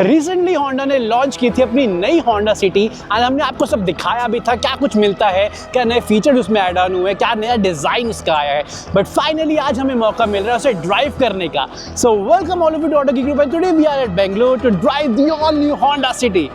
Recently Honda ने launch की थी अपनी नई होंडा सिटी एंड हमने आपको सब दिखाया भी था क्या कुछ मिलता है, क्या नए फीचर्स उसमें ऐड ऑन हुए, क्या नया डिजाइन उसका आया है। बट फाइनली आज हमें मौका मिल रहा है उसे ड्राइव करने का। So welcome all of you to auto group and today we are at Bengaluru to drive the all new Honda City.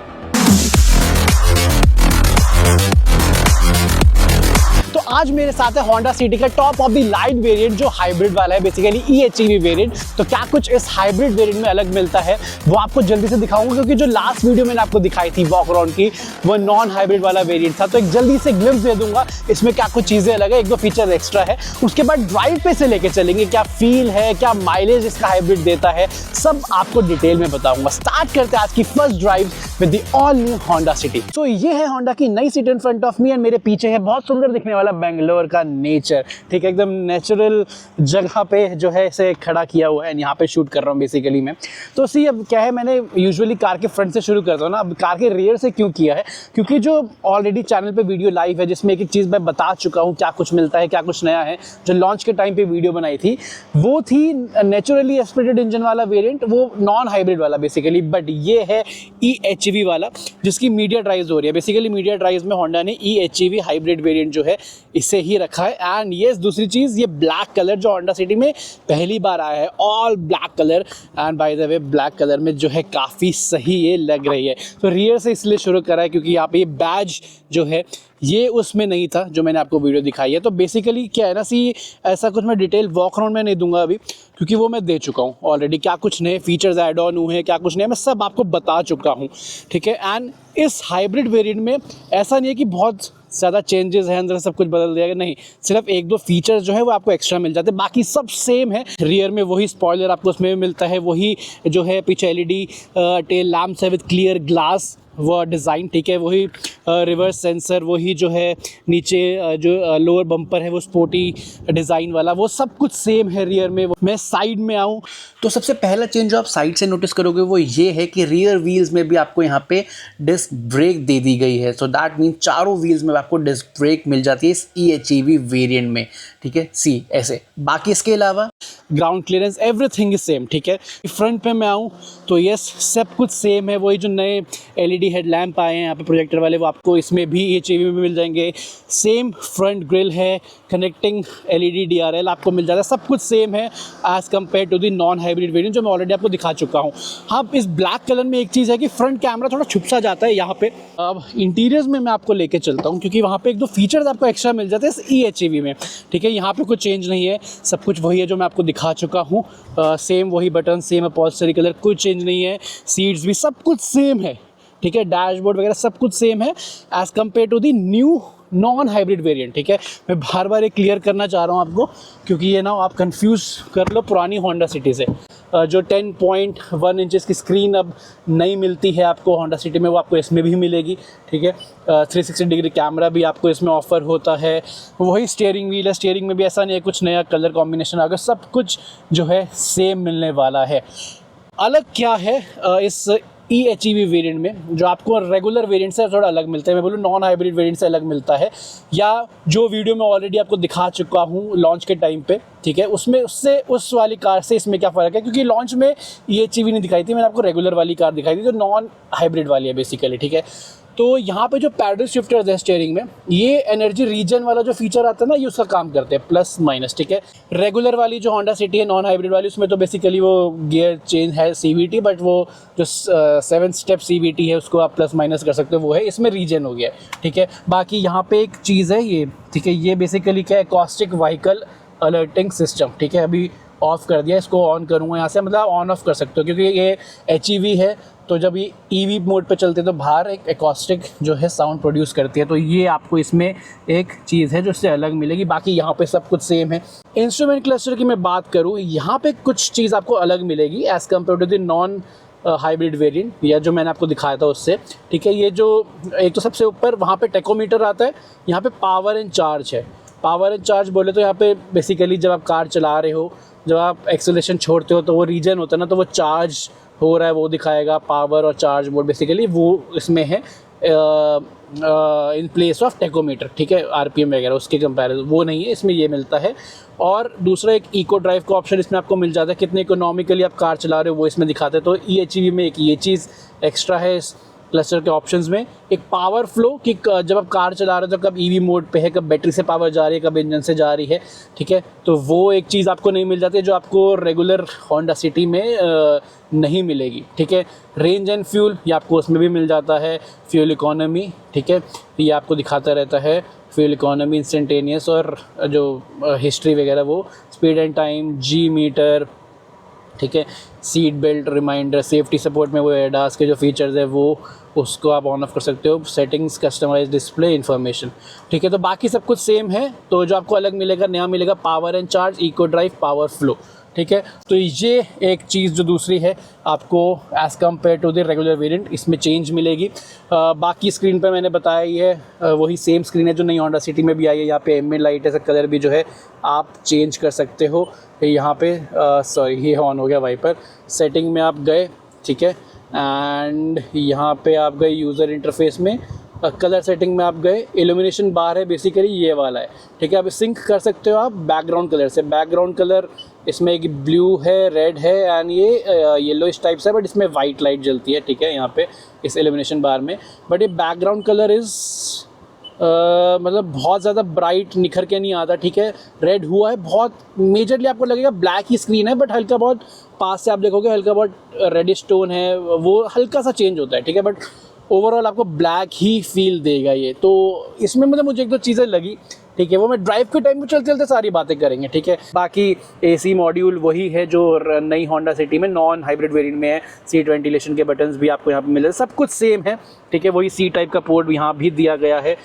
तो आज मेरे साथ है होंडा सिटी का top of the line variant जो हाइब्रिड वाला है, बेसिकली EHEV वेरिएंट। तो क्या कुछ इस हाइब्रिड वेरिएंट में अलग मिलता है वो आपको जल्दी से दिखाऊंगा, क्योंकि जो लास्ट वीडियो मैंने आपको दिखाई थी वॉक अराउंड की वो नॉन हाइब्रिड वाला वेरिएंट था। तो एक जल्दी से ग्लिम्स दे दूंगा इसमें क्या कुछ चीजें अलग है, एक दो फीचर एक्स्ट्रा है। उसके बाद ड्राइव पे से लेके चलेंगे, क्या फील है, क्या माइलेज इसका हाइब्रिड देता है, सब आपको डिटेल में बताऊंगा। स्टार्ट करते हैं आज की first drive with the all new Honda City. तो ये है होंडा की नई city in front of me and मेरे पीछे है बहुत सुंदर दिखने वाला बेंगलोर का नेचर। ठीक है, एकदम नेचुरल जगह पे जो है इसे खड़ा किया हुआ है, यहाँ पे शूट कर रहा हूँ बेसिकली मैं। तो सी अब क्या है, मैंने यूजुअली कार के फ्रंट से शुरू करता हूँ ना, अब कार के रियर से क्यों किया है, क्योंकि जो ऑलरेडी चैनल पे वीडियो लाइव है जिसमें एक एक चीज़ मैं बता चुका हूँ क्या कुछ मिलता है, क्या कुछ नया है। जो लॉन्च के टाइम पे वीडियो बनाई थी वो थी नेचुरली एस्पिरेटेड इंजन वाला वेरिएंट, वो नॉन हाइब्रिड वाला बेसिकली। बट ये है EHEV वाला जिसकी मीडिया ड्राइव हो रही है। बेसिकली मीडिया ड्राइव में होंडा ने EHEV हाइब्रिड वेरिएंट जो है इसे ही रखा है। एंड ये दूसरी चीज़, ये ब्लैक कलर जो होंडा सिटी में पहली बार आया है, all black colour. And by the way black colour में जो है काफ़ी सही ये लग रही है। तो रियर से इसलिए शुरू करा है क्योंकि यहाँ पे ये बैज जो है ये उसमें नहीं था जो मैंने आपको वीडियो दिखाई है। तो बेसिकली क्या है ना, सी ऐसा कुछ मैं डिटेल वॉक अराउंड में नहीं दूंगा अभी, क्योंकि वो मैं दे चुका हूँ ऑलरेडी। क्या कुछ नए फीचर्स ऐड ऑन हुए हैं, क्या कुछ नए, मैं सब आपको बता चुका हूँ। ठीक है, एंड इस हाइब्रिड वेरिएंट में ऐसा नहीं है कि बहुत ज़्यादा चेंजेस हैं, अंदर सब कुछ बदल दिया गया, नहीं। सिर्फ एक दो फीचर्स जो है वो आपको एक्स्ट्रा मिल जाते हैं, बाकी सब सेम है। रियर में वही स्पॉइलर आपको उसमें मिलता है, वही जो है पीछे LED टेल लैम्प्स है विद क्लियर ग्लास वो डिज़ाइन। ठीक है, वही रिवर्स सेंसर, वही जो है नीचे जो लोअर बम्पर है वो स्पोर्टी डिज़ाइन वाला, वो सब कुछ सेम है रियर में। मैं साइड में आऊँ तो सबसे पहला चेंज जो आप साइड से नोटिस करोगे वो ये है कि रियर व्हील्स में भी आपको यहाँ पे डिस्क ब्रेक दे दी गई है। सो दैट मीन चारों व्हील्स में आपको डिस्क ब्रेक मिल जाती है इस EHEV वेरिएंट में। ठीक है, सी ऐसे। बाकी इसके अलावा ground clearance everything is same. ठीक है, फ्रंट पे मैं आऊँ तो यस सब कुछ सेम है। वही जो नए LED हेडलैम्प आए हैं यहाँ पे प्रोजेक्टर वाले, वो आपको इसमें भी EHEV में मिल जाएंगे। सेम फ्रंट ग्रिल है, कनेक्टिंग LED DRL आपको मिल जाता है, सब कुछ सेम है as compare to the non hybrid variant जो मैं ऑलरेडी आपको दिखा चुका हूँ। हाँ, इस ब्लैक कलर में एक चीज़ है कि फ्रंट कैमरा थोड़ा छुप सा जाता है यहाँ पे। अब इंटीरियर्स में मैं आपको लेके चलता हूँ क्योंकि वहाँ पे एक दो फीचर्स आपको एक्स्ट्रा मिल जाते हैं इस EHEV में। ठीक है, यहाँ पे कुछ चेंज नहीं है, सब कुछ वही है जो मैं आपको दिखा चुका हूँ। सेम वही बटन, सेम अपॉल्स्टरी कलर, कुछ चेंज नहीं है। सीट्स भी सब कुछ सेम है। ठीक है, डैशबोर्ड वगैरह सब कुछ सेम है as compare to the new non hybrid variant. ठीक है, मैं बार बार ये क्लियर करना चाह रहा हूँ आपको, क्योंकि ये ना आप कंफ्यूज कर लो पुरानी होंडा सिटी से। जो 10.1 इंचेस की स्क्रीन अब नहीं मिलती है आपको होंडा सिटी में, वो आपको इसमें भी मिलेगी। ठीक है, 360 डिग्री कैमरा भी आपको इसमें ऑफर होता है। वही स्टीयरिंग व्हील है, स्टीयरिंग में भी ऐसा नहीं है कुछ नया कलर कॉम्बिनेशन आ गया, सब कुछ जो है सेम मिलने वाला है। अलग क्या है इस EHEV वेरिएंट में जो आपको रेगुलर वेरिएंट से थोड़ा अलग मिलता है, मैं बोलूँ नॉन हाइब्रिड वेरिएंट से अलग मिलता है, या जो वीडियो में ऑलरेडी आपको दिखा चुका हूँ लॉन्च के टाइम पे। ठीक है, उसमें उससे उस वाली कार से इसमें क्या फ़र्क है, क्योंकि लॉन्च में EHEV नहीं दिखाई थी, मैंने आपको रेगुलर वाली कार दिखाई थी जो नॉन हाइब्रिड वाली है बेसिकली। ठीक है, तो यहाँ पे जो पैडल शिफ्टर्स है स्टीयरिंग में, ये एनर्जी रीजन वाला जो फीचर आता है ना, ये उसका काम करते हैं प्लस माइनस। ठीक है, रेगुलर वाली जो होंडा सिटी है नॉन हाइब्रिड वाली, उसमें तो बेसिकली वो गियर चेंज है CVT, बट वो जो 7 स्टेप CVT है उसको आप प्लस माइनस कर सकते हो, वो है। इसमें रीजन हो गया है। ठीक है, बाकी यहाँ पे एक चीज़ है ये। ठीक है, ये बेसिकली क्या है, एकॉस्टिक व्हीकल अलर्टिंग सिस्टम। ठीक है, अभी ऑफ़ कर दिया, इसको ऑन करूँगा यहाँ से, मतलब ऑन ऑफ कर सकते हो, क्योंकि ये HEV है तो जब ये EV मोड पे चलते हैं तो बाहर एक एकॉस्टिक जो है साउंड प्रोड्यूस करती है। तो ये आपको इसमें एक चीज़ है जो इससे अलग मिलेगी, बाकी यहाँ पे सब कुछ सेम है। इंस्ट्रूमेंट क्लस्टर की मैं बात करूँ, यहाँ पे कुछ चीज़ आपको अलग मिलेगी as compare to the non hybrid variant, या जो मैंने आपको दिखाया था उससे। ठीक है, ये जो एक तो सबसे ऊपर वहाँ पे टेकोमीटर आता है, यहाँ पे पावर एंड चार्ज है। पावर एंड चार्ज बोले तो यहाँ पे बेसिकली जब आप कार चला रहे हो, जब आप एक्सेलरेशन छोड़ते हो तो वो रीजन होता है ना, तो वो चार्ज हो रहा है वो दिखाएगा, पावर और चार्ज मोड बेसिकली वो इसमें है इन प्लेस ऑफ टेकोमीटर, ठीक है, आरपीएम वगैरह उसके कंपैरिजन वो नहीं है, इसमें ये मिलता है। और दूसरा एक इको ड्राइव का ऑप्शन इसमें आपको मिल जाता है, कितने इकोनॉमिकली आप कार चला रहे हो वो इसमें दिखाते हैं। तो EHEV में एक ये चीज़ एक्स्ट्रा है इस क्लस्टर के ऑप्शंस में। एक पावर फ्लो कि जब आप कार चला रहे हो तो कब ईवी मोड पे है, कब बैटरी से पावर जा रही है, कब इंजन से जा रही है, ठीक है, तो वो एक चीज़ आपको नहीं मिल जाती है जो आपको रेगुलर होंडा सिटी में नहीं मिलेगी, ठीक है। रेंज एंड फ्यूल ये आपको उसमें भी मिल जाता है, फ्यूल इकोनॉमी, ठीक है, ये आपको दिखाता रहता है फ्यूल इकोनॉमी इंस्टेंटेनियस, और जो हिस्ट्री वगैरह वो speed and time, G meter, ठीक है, seat belt reminder, safety support में वो एडास के जो फीचर्स है वो उसको आप ऑन ऑफ कर सकते हो, सेटिंग्स, कस्टमाइज डिस्प्ले, इन्फॉर्मेशन, ठीक है। तो बाकी सब कुछ सेम है। तो जो आपको अलग मिलेगा, नया मिलेगा power and charge, eco drive, power flow, ठीक है। तो ये एक चीज़ जो दूसरी है आपको as compare to the regular variant इसमें चेंज मिलेगी। बाकी स्क्रीन पे मैंने बताया ही है, वही सेम स्क्रीन है जो नई होंडा सिटी में भी आई है। यहाँ पे एम्बिएंट लाइट ऐसा कलर भी जो है आप चेंज कर सकते हो। यहाँ पे सॉरी ये ऑन हो गया वाइपर, सेटिंग में आप गए, ठीक है, एंड यहाँ पे आप गए यूज़र इंटरफेस में, कलर सेटिंग में आप गए, इल्यूमिनेशन बार है बेसिकली ये वाला है, ठीक है। अब सिंक कर सकते हो आप बैकग्राउंड कलर से। बैकग्राउंड कलर इसमें एक ब्लू है, रेड है एंड ये येलो इस टाइप से है, बट इसमें वाइट लाइट जलती है, ठीक है, यहाँ पे इस इल्यूमिनेशन बार में। बट ये बैकग्राउंड कलर इज़ मतलब बहुत ज़्यादा ब्राइट निखर के नहीं आता, ठीक है। रेड हुआ है बहुत, मेजरली आपको लगेगा ब्लैक ही स्क्रीन है, बट हल्का बहुत पास से आप देखोगे हल्का बहुत रेडिश टोन है, वो हल्का सा चेंज होता है, ठीक है, बट ओवरऑल आपको ब्लैक ही फील देगा ये। तो इसमें मतलब मुझे एक दो चीज़ें लगी, ठीक है, वो मैं ड्राइव के टाइम पे चलते चलते सारी बातें करेंगे, ठीक है। बाकी AC मॉड्यूल वही है जो नई होंडा सिटी में नॉन हाइब्रिड वेरिएंट में है। सीट वेंटिलेशन के बटन्स भी आपको यहाँ पे मिले, सब कुछ सेम है, ठीक है। वही C टाइप का पोर्ट यहाँ भी दिया गया है।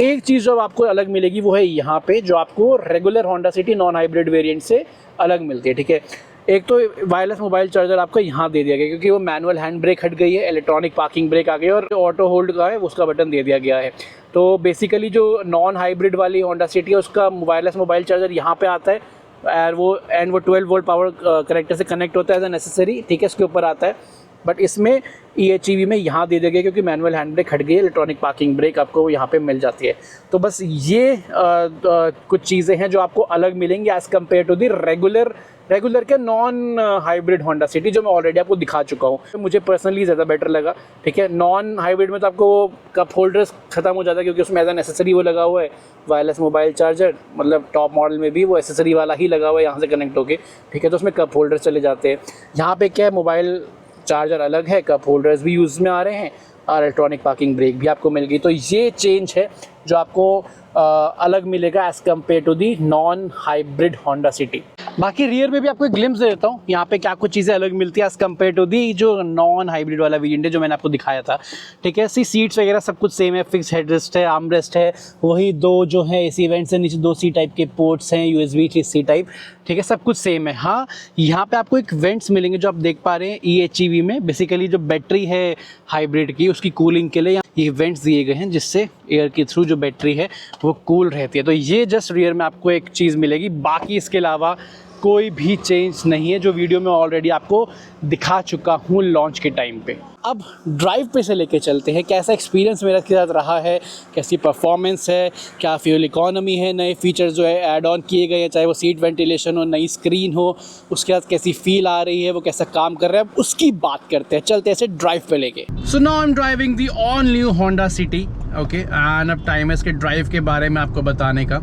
एक चीज़ जो आपको अलग मिलेगी वो है यहाँ पे जो आपको regular Honda city non hybrid variant से अलग मिलती है, ठीक है। एक तो वायरलेस मोबाइल चार्जर आपको यहाँ दे दिया गया क्योंकि वो मैनुअल हैंड ब्रेक हट गई है, इलेक्ट्रॉनिक पार्किंग ब्रेक आ गई है, और ऑटो होल्ड का है उसका बटन दे दिया गया है। तो बेसिकली जो नॉन हाइब्रिड वाली होंडा सिटी है उसका वायरलेस मोबाइल चार्जर यहाँ पे आता है, और वो 12 वोल्ट पावर कनेक्टर से कनेक्ट होता है एज अ नेसेसरी, ठीक है, इसके ऊपर आता है। बट इसमें EHEV में यहाँ दे दिया गया क्योंकि मैनुअल हैंड ब्रेक हट गई है, इलेक्ट्रॉनिक पार्किंग ब्रेक आपको यहाँ पे मिल जाती है। तो बस ये कुछ चीज़ें हैं जो आपको अलग मिलेंगी as compare to the regular के नॉन हाइब्रिड होंडा सिटी जो मैं ऑलरेडी आपको दिखा चुका हूँ। तो मुझे पर्सनली ज़्यादा बेटर लगा, ठीक है। नॉन हाइब्रिड में तो आपको वो कप होल्डर्स ख़त्म हो जाता है क्योंकि उसमें एज एन एसेसरी वो लगा हुआ है वायरलेस मोबाइल चार्जर, मतलब टॉप मॉडल में भी वो एसेसरी वाला ही लगा हुआ है यहाँ से कनेक्ट होके, ठीक है। तो उसमें कप होल्डर्स चले जाते हैं। यहाँ पे क्या है, मोबाइल चार्जर अलग है, कप होल्डर्स भी यूज़ में आ रहे हैं, और इलेक्ट्रॉनिक पार्किंग ब्रेक भी आपको मिल गई। तो ये चेंज है जो आपको अलग मिलेगा as compare to the non hybrid Honda City. बाकी रियर में भी आपको एक ग्लिम्स दे देता हूँ यहाँ पे क्या कुछ चीज़ें अलग मिलती है एज़ कम्पेयर टू दी जो नॉन हाइब्रिड वाला वेरिएंट है जो मैंने आपको दिखाया था, ठीक है। सीट्स वगैरह सब कुछ सेम है, फिक्स हेडरेस्ट है, आर्मरेस्ट है, वही दो जो है AC वेंट्स है, नीचे 2 C टाइप के पोर्ट्स हैं, USB C टाइप, ठीक है, सब कुछ सेम है। हाँ, यहाँ पे आपको एक वेंट्स मिलेंगे जो आप देख पा रहे हैं EHEV में। बेसिकली जो बैटरी है हाइब्रिड की उसकी कूलिंग के लिए ये वेंट्स दिए गए हैं जिससे एयर के थ्रू जो बैटरी है वो कूल रहती है। तो ये जस्ट रियर में आपको एक चीज़ मिलेगी, बाकी इसके अलावा कोई भी चेंज नहीं है जो वीडियो में ऑलरेडी आपको दिखा चुका हूँ लॉन्च के टाइम पे। अब ड्राइव पे से लेके चलते हैं, कैसा एक्सपीरियंस मेरा के साथ रहा है, कैसी परफॉर्मेंस है, क्या फ्यूल इकोनॉमी है, नए फीचर्स जो है ऐड ऑन किए गए हैं, चाहे वो सीट वेंटिलेशन हो, नई स्क्रीन हो, उसके बाद कैसी फील आ रही है, वो कैसा काम कर रहा है, उसकी बात करते हैं। चलते हैं ऐसे ड्राइव पे लेके। So now I am driving the all new Honda city, okay, and अब टाइम है इसके ड्राइव के बारे में आपको बताने का।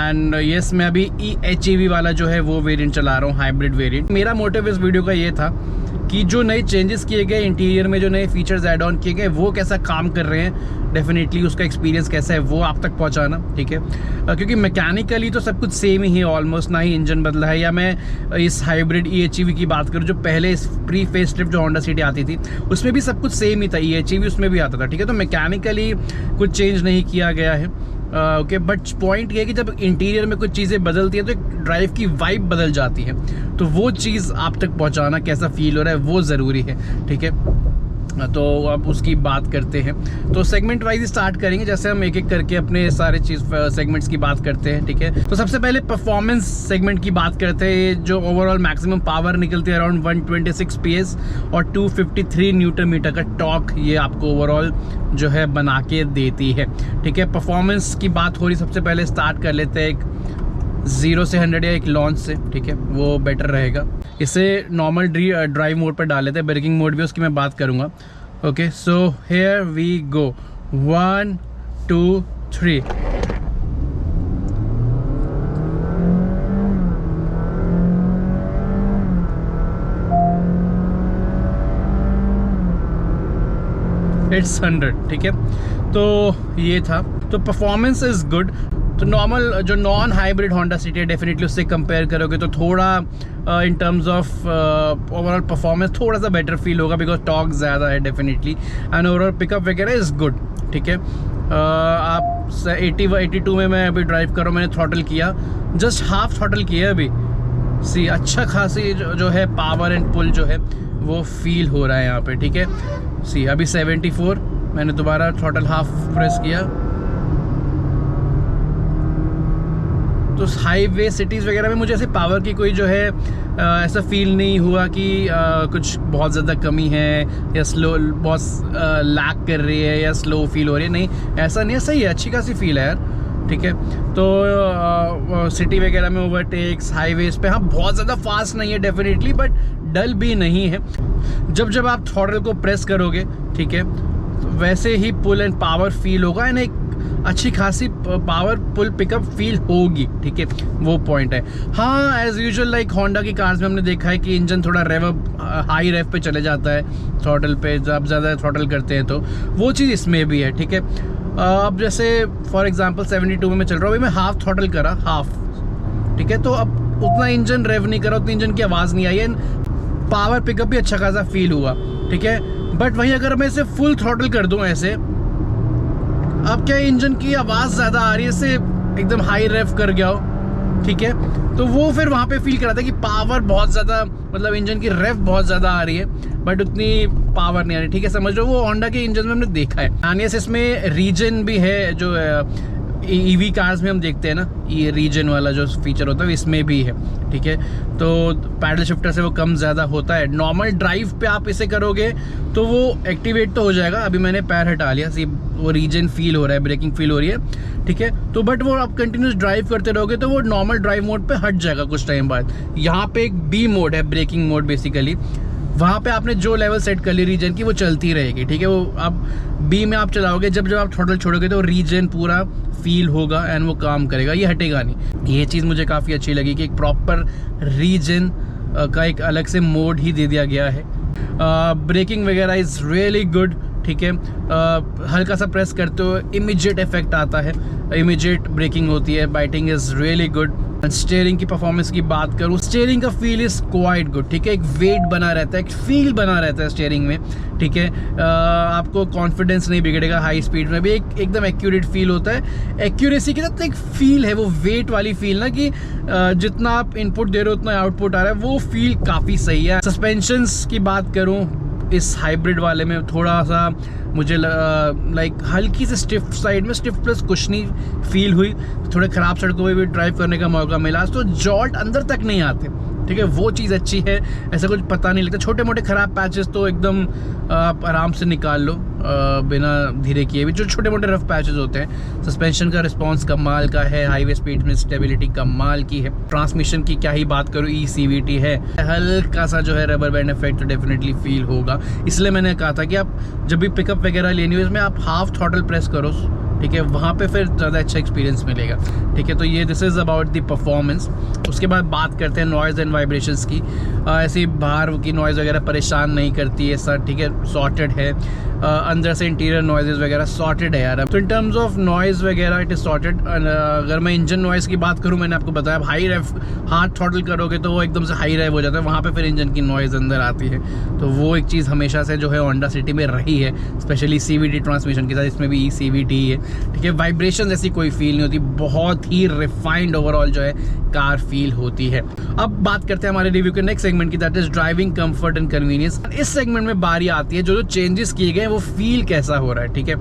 एंड येस, मैं अभी EHEV वाला जो है वो वेरिएंट चला रहा हूँ, हाइब्रिड वेरिएंट। मेरा मोटिव इस वीडियो का ये था कि जो नए चेंजेस किए गए इंटीरियर में, जो नए फीचर्स ऐड ऑन किए गए वो कैसा काम कर रहे हैं, डेफिनेटली उसका एक्सपीरियंस कैसा है वो आप तक पहुंचाना, ठीक है। क्योंकि मैकेनिकली तो सब कुछ सेम ही है ऑलमोस्ट, ना ही इंजन बदला है। या मैं इस हाइब्रिड EHEV की बात करूँ जो पहले इस प्री फेस लिफ्ट जो होंडा सिटी आती थी उसमें भी सब कुछ सेम ही था, EHEV उसमें भी आता था, ठीक है। तो मैकेनिकली कुछ चेंज नहीं किया गया है, ओके। बट पॉइंट ये है कि जब इंटीरियर में कुछ चीज़ें बदलती हैं तो एक ड्राइव की वाइब बदल जाती है, तो वो चीज़ आप तक पहुंचाना, कैसा फील हो रहा है वो ज़रूरी है, ठीक है। तो अब उसकी बात करते हैं। तो सेगमेंट वाइज स्टार्ट करेंगे, जैसे हम एक एक करके अपने सारे चीज़ सेगमेंट्स की बात करते हैं, ठीक है। तो सबसे पहले परफॉर्मेंस सेगमेंट की बात करते हैं। जो ओवरऑल मैक्सिमम पावर निकलती है अराउंड 126 PS और 253 न्यूटन मीटर का टॉर्क ये आपको ओवरऑल जो है बना के देती है, ठीक है। परफॉर्मेंस की बात हो रही, सबसे पहले स्टार्ट कर लेते हैं एक 0 से 100 या एक लॉन्च से, ठीक है, वो बेटर रहेगा। इसे नॉर्मल ड्राइव मोड पर डाल लेते हैं, ब्रेकिंग मोड भी उसकी मैं बात करूँगा। Okay, so here we go, 1 2 3। It's 100, ठीक है। तो ये था, तो परफॉर्मेंस इज़ गुड। तो नॉर्मल जो नॉन हाइब्रिड होंडा सिटी है, डेफिनेटली उससे कंपेयर करोगे तो थोड़ा in terms of overall performance थोड़ा सा बेटर फील होगा, बिकॉज टॉर्क ज़्यादा है डेफिनेटली, एंड ओवरऑल पिकअप वगैरह इज़ गुड, ठीक है। आप 82 में मैं अभी ड्राइव कर रहा हूँ, मैंने थ्रॉटल किया, जस्ट हाफ थ्रॉटल किया अभी, सी अच्छा खासी जो है पावर एंड पुल जो है वो फील हो रहा है यहाँ पे, ठीक है। सी अभी 74, मैंने दोबारा थ्रॉटल हाफ प्रेस किया, तो हाईवे सिटीज़ वगैरह में मुझे ऐसे पावर की कोई जो है ऐसा फील नहीं हुआ कि कुछ बहुत ज़्यादा कमी है या स्लो बहुत लैग कर रही है या स्लो फील हो रही है, नहीं ऐसा नहीं है, सही है, अच्छी खासी फील है यार, ठीक है। तो सिटी वगैरह में ओवरटेक्स हाईवेज पे, हाँ बहुत ज़्यादा फास्ट नहीं है डेफिनेटली, बट डल भी नहीं है। जब आप थ्रॉटल को प्रेस करोगे, ठीक है, वैसे ही पुल एंड पावर फील होगा, एंड एक अच्छी खासी पावर पुल पिकअप फील होगी, ठीक है, वो पॉइंट है। हाँ, एज यूजुअल लाइक होंडा की कार्स में हमने देखा है कि इंजन थोड़ा हाई रेव पे चले जाता है थ्रॉटल पे, जब ज़्यादा थ्रॉटल करते हैं, तो वो चीज़ इसमें भी है, ठीक है। अब जैसे फॉर एग्जांपल 72 में मैं चल रहा हूँ, अभी मैं हाफ थ्रॉटल करा, हाफ, ठीक है, तो अब उतना इंजन रेव नहीं करा, उतनी इंजन की आवाज़ नहीं आई है, पावर पिकअप भी अच्छा खासा फील हुआ, ठीक है। बट वहीं अगर मैं इसे फुल थ्रॉटल कर दूँ ऐसे, अब क्या इंजन की आवाज़ ज़्यादा आ रही है, इससे एकदम हाई रेव कर गया हो, ठीक है, तो वो फिर वहाँ पे फील कराता है कि पावर बहुत ज़्यादा, मतलब इंजन की रेव बहुत ज़्यादा आ रही है बट उतनी पावर नहीं आ रही, ठीक है, समझ लो। वो होंडा के इंजन में हमने देखा है। आनियस इसमें रीजन भी है, जो ईवी कार्स में हम देखते हैं ना, ये रीजन वाला जो फीचर होता है इसमें भी है, ठीक है। तो पैडल शिफ्टर से वो कम ज़्यादा होता है। नॉर्मल ड्राइव पे आप इसे करोगे तो वो एक्टिवेट तो हो जाएगा, अभी मैंने पैर हटा लिया, सी वो रीजन फील हो रहा है, ब्रेकिंग फील हो रही है, ठीक है। तो बट वो आप कंटिन्यूस ड्राइव करते रहोगे तो वो नॉर्मल ड्राइव मोड पे हट जाएगा कुछ टाइम बाद। यहाँ पे एक बी मोड है, ब्रेकिंग मोड बेसिकली, वहाँ पे आपने जो लेवल सेट कर ली रीजन की वो चलती रहेगी, ठीक है। वो अब बी में आप चलाओगे, जब आप थ्रॉटल छोड़ोगे तो रीजन पूरा फील होगा एंड वो काम करेगा, ये हटेगा नहीं। ये चीज़ मुझे काफ़ी अच्छी लगी कि एक प्रॉपर रीजन का एक अलग से मोड ही दे दिया गया है। ब्रेकिंग वगैरह इज़ रियली गुड, ठीक है। हल्का सा प्रेस करते हो इमीडिएट इफेक्ट आता है, इमीडिएट ब्रेकिंग होती है, biting is really good. Steering की परफॉर्मेंस की बात करूँ, स्टीयरिंग का फील इज़ क्वाइट गुड, ठीक है। एक वेट बना रहता है, एक फील बना रहता है स्टीयरिंग में, ठीक है। आपको कॉन्फिडेंस नहीं बिगड़ेगा, हाई स्पीड में भी एकदम एक्यूरेट फील होता है। एक्यूरेसी के साथ एक फील है, वो वेट वाली फील ना, कि जितना आप इनपुट दे रहे हो उतना आउटपुट आ रहा है, वो फील काफ़ी सही है। सस्पेंशंस की बात करूँ, इस हाइब्रिड वाले में थोड़ा सा मुझे लाइक हल्की से स्टिफ साइड में, स्टिफ प्लस कुछ नहीं फील हुई, थोड़े ख़राब सड़कों पे भी ड्राइव करने का मौका मिला, तो जॉल्ट अंदर तक नहीं आते, ठीक है, वो चीज़ अच्छी है, ऐसा कुछ पता नहीं लगता। छोटे मोटे ख़राब पैचेस तो एकदम आप आराम से निकाल लो बिना धीरे किए भी, जो छोटे मोटे रफ पैचेस होते हैं। सस्पेंशन का रिस्पांस कमाल का है, हाईवे स्पीड में स्टेबिलिटी कमाल की है। ट्रांसमिशन की क्या ही बात करूँ, ECVT है, हल्का सा जो है रबर बैंड इफेक्ट तो डेफिनेटली फील होगा। इसलिए मैंने कहा था कि आप जब भी पिकअप वगैरह लेनी हो, इसमें आप हाफ थ्रॉटल प्रेस करो, ठीक है, वहाँ पे फिर ज़्यादा अच्छा एक्सपीरियंस मिलेगा, ठीक है। तो ये this is about the performance. उसके बाद बात करते हैं नॉइज़ एंड वाइब्रेशंस की। ऐसी बाहर की नॉइज़ वगैरह परेशान नहीं करती है सर, ठीक है, सॉर्टेड है। अंदर से इंटीरियर नॉइजेस वगैरह सॉर्टेड है यार। तो इन टर्म्स ऑफ नॉइज़ वगैरह इट इज़ सॉर्टेड। अगर मैं इंजन नॉइज़ की बात करूँ, मैंने आपको बताया हाई रेव हाथ थ्रॉटल करोगे तो वो एकदम से हाई रेव हो जाता है, वहाँ पे फिर इंजन की नॉइज़ अंदर आती है। तो वो एक चीज़ हमेशा से जो है होंडा सिटी में रही है, स्पेशली CVT ट्रांसमिशन के साथ, इसमें भी ECVT है, ठीक है। वाइब्रेशन ऐसी कोई फील नहीं होती, बहुत बहुत ही रिफाइंड ओवरऑल जो है कार फील होती है। अब बात करते हैं हमारे रिव्यू के नेक्स्ट सेगमेंट की, that is driving comfort and convenience. इस सेगमेंट में बारी आती है जो चेंजेस किए गए वो फील कैसा हो रहा है, ठीक है।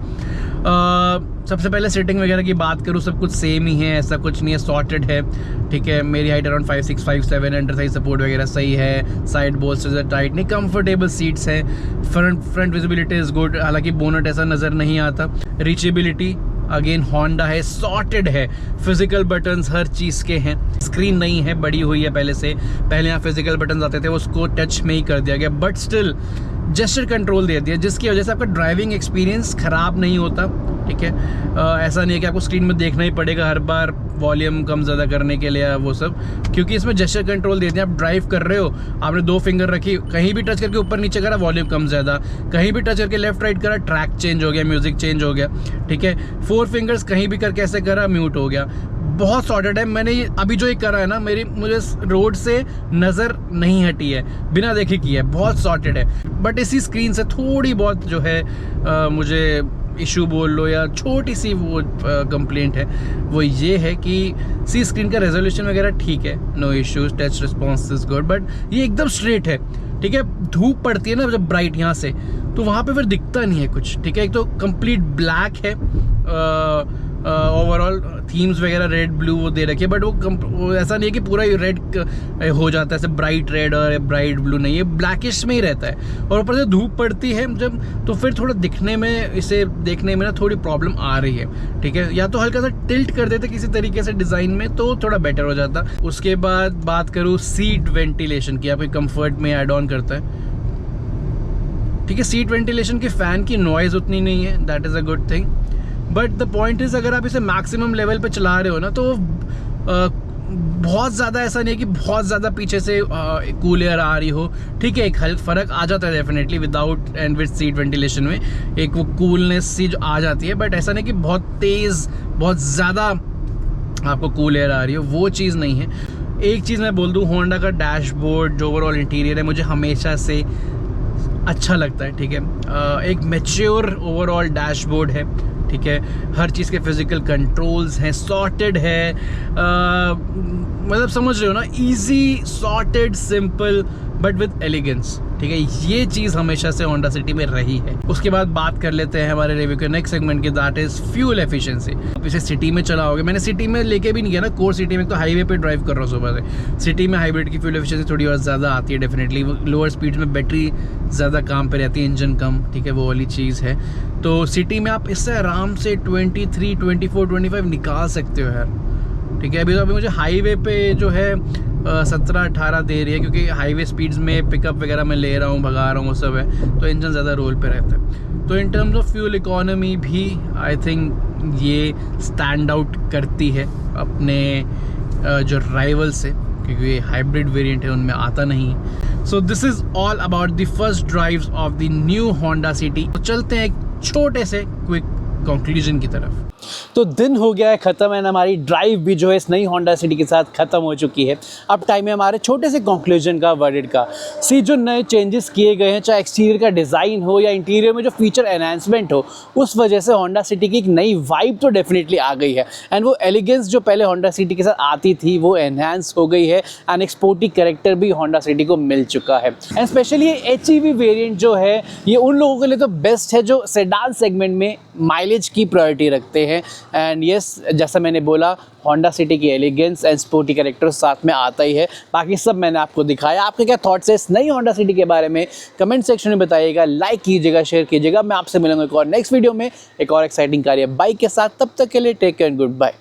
सबसे पहले सीटिंग वगैरह की बात करूँ, सब कुछ सेम ही है, ऐसा कुछ नहीं है, सॉर्टेड है, ठीक है। मेरी height around 5'6", 5'7", under size support वगैरह सही है, साइड बोल्स्टर्स टाइट नहीं, कंफर्टेबल सीट्स हैं, फ्रंट विजिबिलिटी इज गुड, हालांकि बोनट ऐसा नज़र नहीं आता। रीचेबिलिटी अगेन होंडा है, सॉर्टेड है, फिजिकल बटन्स हर चीज़ के हैं, स्क्रीन नहीं है, बड़ी हुई है पहले यहाँ फिजिकल बटन्स आते थे, उसको टच में ही कर दिया गया, बट स्टिल जेस्चर कंट्रोल दे दिया, जिसकी वजह से आपका ड्राइविंग एक्सपीरियंस ख़राब नहीं होता, ठीक है। ऐसा नहीं है कि आपको स्क्रीन में देखना ही पड़ेगा हर बार वॉल्यूम कम ज़्यादा करने के लिए वो सब, क्योंकि इसमें जेस्चर कंट्रोल देते हैं। आप ड्राइव कर रहे हो, आपने 2 फिंगर रखी, कहीं भी टच करके ऊपर नीचे करा वॉल्यूम कम ज़्यादा, कहीं भी टच करके लेफ्ट राइट करा ट्रैक चेंज हो गया, म्यूज़िक चेंज हो गया, ठीक है। 4 फिंगर्स कहीं भी करके ऐसे करा म्यूट हो गया, बहुत सॉर्टेड है। मैंने अभी जो ये करा है ना, मुझे रोड से नज़र नहीं हटी है, बिना देखे की है, बहुत सॉर्टेड है। बट इसी स्क्रीन से थोड़ी बहुत जो है मुझे इशू बोल लो या छोटी सी वो कंप्लेंट है, वो ये है कि सी स्क्रीन का रेजोल्यूशन वगैरह ठीक है, no issues, touch response is good, but ये एकदम स्ट्रेट है, ठीक है। धूप पड़ती है ना जब ब्राइट यहाँ से, तो वहाँ पे फिर दिखता नहीं है कुछ, ठीक है। एक तो कंप्लीट ब्लैक है, ओवरऑल थीम्स वगैरह रेड ब्लू वो दे रखे, बट वो ऐसा नहीं है कि पूरा रेड हो जाता है, ऐसे ब्राइट रेड और ब्राइट ब्लू नहीं है, ब्लैकिश में ही रहता है। और ऊपर से धूप पड़ती है जब, तो फिर थोड़ा दिखने में, इसे देखने में ना थोड़ी प्रॉब्लम आ रही है, ठीक है। या तो हल्का सा टिल्ट कर देते किसी तरीके से डिज़ाइन में, तो थोड़ा बेटर हो जाता। उसके बाद बात करूँ सीट वेंटिलेशन की, आपके कंफर्ट में एड ऑन करता है, ठीक है। सीट वेंटिलेशन के फ़ैन की नॉइज़ उतनी नहीं है, that is a good thing, but the point is अगर आप इसे मैक्सिमम लेवल पे चला रहे हो ना, तो बहुत ज़्यादा ऐसा नहीं है कि बहुत ज़्यादा पीछे से कूल एयर आ रही हो, ठीक है। एक हल्का फ़र्क आ जाता है definitely without and with seat ventilation में, एक वो कूलनेस सी जो आ जाती है, बट ऐसा नहीं कि बहुत तेज़ बहुत ज़्यादा आपको कूल एयर आ रही हो, वो चीज़ नहीं है। एक चीज़ मैं बोल दूँ, होंडा का डैशबोर्ड जो ओवरऑल इंटीरियर है मुझे हमेशा से अच्छा लगता है, ठीक है। एक मैच्योर ओवरऑल डैशबोर्ड है, ठीक है। हर चीज़ के फिजिकल कंट्रोल्स हैं, सॉर्टेड है, मतलब समझ रहे हो ना, easy, sorted, simple but with elegance, ठीक है। ये चीज़ हमेशा से होंडा सिटी में रही है। उसके बाद बात कर लेते हैं हमारे रिव्यू के नेक्स्ट सेगमेंट की, दैट इज़ फ्यूल एफिशिएंसी। आप इसे सिटी में चलाओगे, मैंने सिटी में लेके भी नहीं गया ना, कोर सिटी में, तो हाईवे पे ड्राइव कर रहा हूँ सुबह से। सिटी में हाइब्रिड की फ्यूल एफिशिएंसी थोड़ी और ज़्यादा आती है डेफिनेटली, लोअर स्पीड में बैटरी ज़्यादा काम पे रहती है, इंजन कम, ठीक है, वो वाली चीज़ है। तो सिटी में आप इससे आराम से 23, 24, 25 निकाल सकते हो यार, ठीक है। अभी मुझे हाईवे पे जो है 17-18 दे रही है, क्योंकि हाईवे स्पीड्स में पिकअप वगैरह मैं ले रहा हूँ, भगा रहा हूँ, वो सब है, तो इंजन ज़्यादा रोल पे रहता है। तो इन टर्म्स ऑफ फ्यूल इकोनॉमी भी आई थिंक ये स्टैंड आउट करती है अपने जो राइवल से, क्योंकि ये हाइब्रिड वेरिएंट है, उनमें आता नहीं है। So this is all about the first drives of the new Honda City. तो चलते हैं एक छोटे से क्विक कंक्लूजन की तरफ। तो दिन हो गया है ख़त्म, एंड हमारी ड्राइव भी जो है इस नई होंडा सिटी के साथ ख़त्म हो चुकी है। अब टाइम है हमारे छोटे से कंक्लूजन का, वर्डिट का। सी जो नए चेंजेस किए गए हैं, चाहे एक्सटीरियर का डिज़ाइन हो या इंटीरियर में जो फीचर एनहांसमेंट हो, उस वजह से होंडा सिटी की एक नई वाइब तो डेफिनेटली आ गई है, एंड वो एलिगेंस जो पहले होंडा सिटी के साथ आती थी वो एनहांस हो गई है, एंड एक स्पोर्टी कैरेक्टर भी होंडा सिटी को मिल चुका है। एंड स्पेशली ये HEV वेरिएंट जो है, ये उन लोगों के लिए तो बेस्ट है जो सेडान सेगमेंट में माइलेज की प्रायोरिटी रखते हैं। एंड यस, जैसा मैंने बोला, होंडा सिटी की एलिगेंस एंड स्पोर्टी कैरेक्टर साथ में आता ही है। बाकी सब मैंने आपको दिखाया। आपके क्या थॉट्स है इस नई होंडा सिटी के बारे में, कमेंट सेक्शन में बताइएगा, लाइक कीजिएगा, शेयर कीजिएगा। मैं आपसे मिलूंगा एक और नेक्स्ट वीडियो में एक और एक्साइटिंग कार या बाइक के साथ। तब तक के लिए take care and good bye.